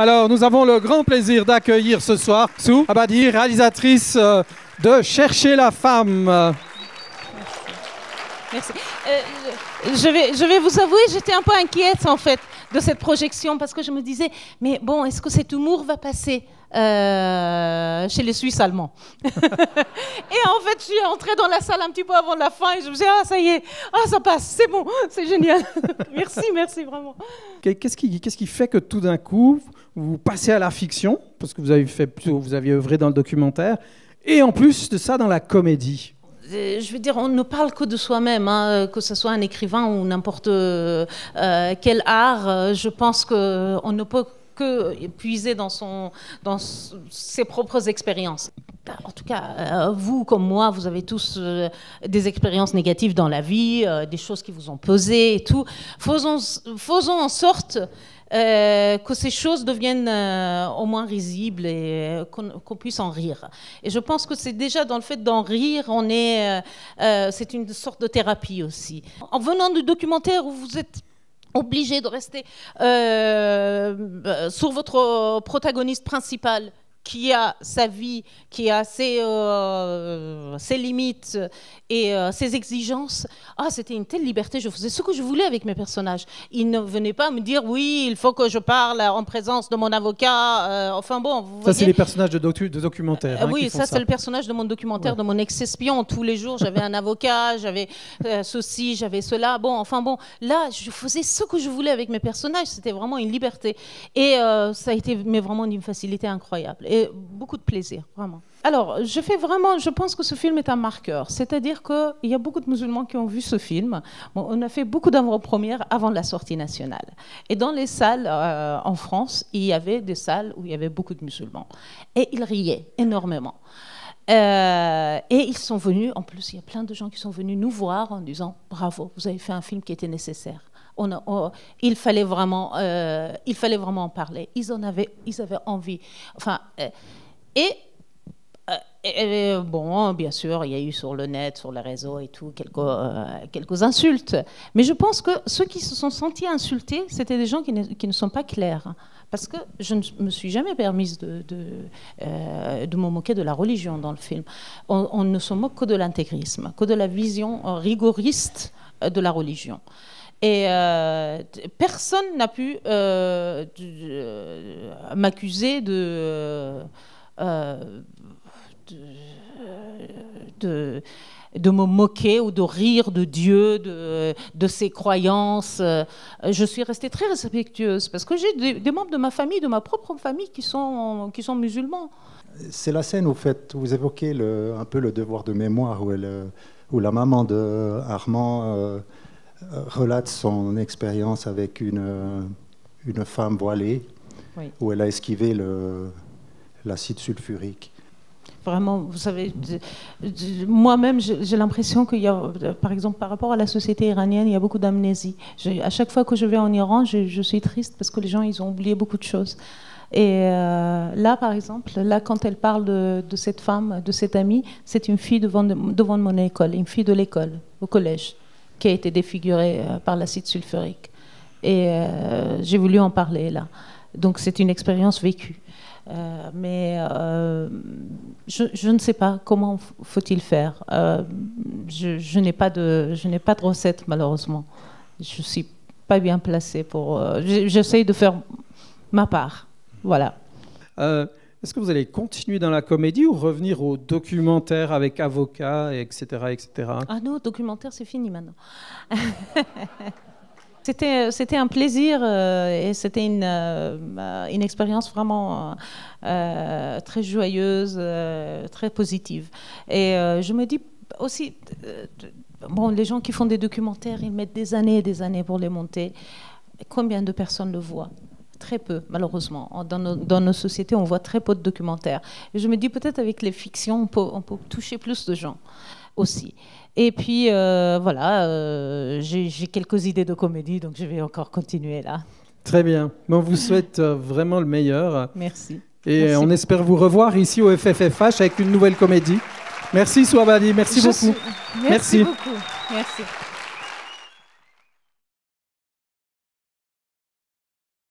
Alors, nous avons le grand plaisir d'accueillir ce soir Sou Abadi, réalisatrice de Chercher la femme. Merci. Je vais vous avouer, j'étais un peu inquiète en fait de cette projection parce que je me disais, mais bon, est-ce que cet humour va passer chez les Suisses allemands? Et en fait, je suis entrée dans la salle un petit peu avant la fin et je me disais, ah ça y est, ah ça passe, c'est bon, c'est génial. Merci vraiment. Qu'est-ce qui fait que tout d'un coup, vous passez à la fiction, parce que vous aviez œuvré dans le documentaire, et en plus de ça, dans la comédie? Je veux dire, on ne parle que de soi-même, hein, que ce soit un écrivain ou n'importe quel art. Je pense qu'on ne peut que puiser dans ses propres expériences. En tout cas, vous comme moi, vous avez tous des expériences négatives dans la vie, des choses qui vous ont pesé et tout. Faisons en sorte que ces choses deviennent au moins risibles et qu'on puisse en rire. Et je pense que c'est déjà dans le fait d'en rire, c'est une sorte de thérapie aussi. En venant du documentaire où vous êtes obligé de rester sur votre protagoniste principal, qui a sa vie, qui a ses limites et ses exigences. Ah, c'était une telle liberté, je faisais ce que je voulais avec mes personnages. Ils ne venaient pas me dire, oui, il faut que je parle en présence de mon avocat. Enfin bon, vous voyez. C'est les personnages de documentaire. Oui, ça c'est le personnage de mon documentaire, de mon ex-espion. Tous les jours, j'avais un avocat, j'avais ceci, j'avais cela. Bon, enfin bon, là, je faisais ce que je voulais avec mes personnages. C'était vraiment une liberté. Et ça a été vraiment d'une facilité incroyable. Et beaucoup de plaisir, vraiment. Alors, je pense que ce film est un marqueur. C'est-à-dire qu'il y a beaucoup de musulmans qui ont vu ce film. Bon, on a fait beaucoup d'avant-premières avant la sortie nationale. Et dans les salles en France, il y avait des salles où il y avait beaucoup de musulmans. Et ils riaient énormément. Et ils sont venus, en plus, il y a plein de gens qui sont venus nous voir en disant « Bravo, vous avez fait un film qui était nécessaire ». Il fallait vraiment en parler. Ils avaient envie. Enfin, bon, bien sûr, il y a eu sur le net, sur les réseaux et tout, quelques insultes. Mais je pense que ceux qui se sont sentis insultés, c'était des gens qui ne sont pas clairs. Parce que je ne me suis jamais permise de me moquer de la religion dans le film. On ne se moque que de l'intégrisme, que de la vision rigoriste de la religion. Et personne n'a pu m'accuser de me moquer ou de rire de Dieu, de ses croyances. Je suis restée très respectueuse parce que j'ai des membres de ma famille, de ma propre famille, qui sont musulmans. C'est la scène où vous évoquez un peu le devoir de mémoire, où la maman de Armand relate son expérience avec une femme voilée, oui, où elle a esquivé l'acide sulfurique. Vraiment, vous savez, moi-même, j'ai l'impression qu'il y a, par exemple, par rapport à la société iranienne, il y a beaucoup d'amnésie. À chaque fois que je vais en Iran, je suis triste parce que les gens, ils ont oublié beaucoup de choses. Et là, par exemple, quand elle parle de cette femme, de cette amie, c'est une fille devant mon école, une fille de l'école, au collège, qui a été défigurée par l'acide sulfurique. Et j'ai voulu en parler là. Donc c'est une expérience vécue. Mais je ne sais pas comment faut-il faire. Je n'ai pas de recette, malheureusement. Je ne suis pas bien placée pour... J'essaye de faire ma part. Voilà. Est-ce que vous allez continuer dans la comédie ou revenir au documentaire avec avocat, etc., etc. Ah non, documentaire, c'est fini maintenant. C'était un plaisir et c'était une expérience vraiment très joyeuse, très positive. Et je me dis aussi, bon, les gens qui font des documentaires, ils mettent des années et des années pour les monter. Combien de personnes le voient ? Très peu, malheureusement. Dans nos sociétés, on voit très peu de documentaires. Et je me dis, peut-être avec les fictions, on peut toucher plus de gens aussi. Et puis, voilà, j'ai quelques idées de comédie, donc je vais encore continuer là. Très bien. On vous souhaite vraiment le meilleur. Merci. Et merci on beaucoup. Espère vous revoir ici au FFFH avec une nouvelle comédie. Merci Sou Abadi, merci beaucoup. Merci beaucoup. Merci.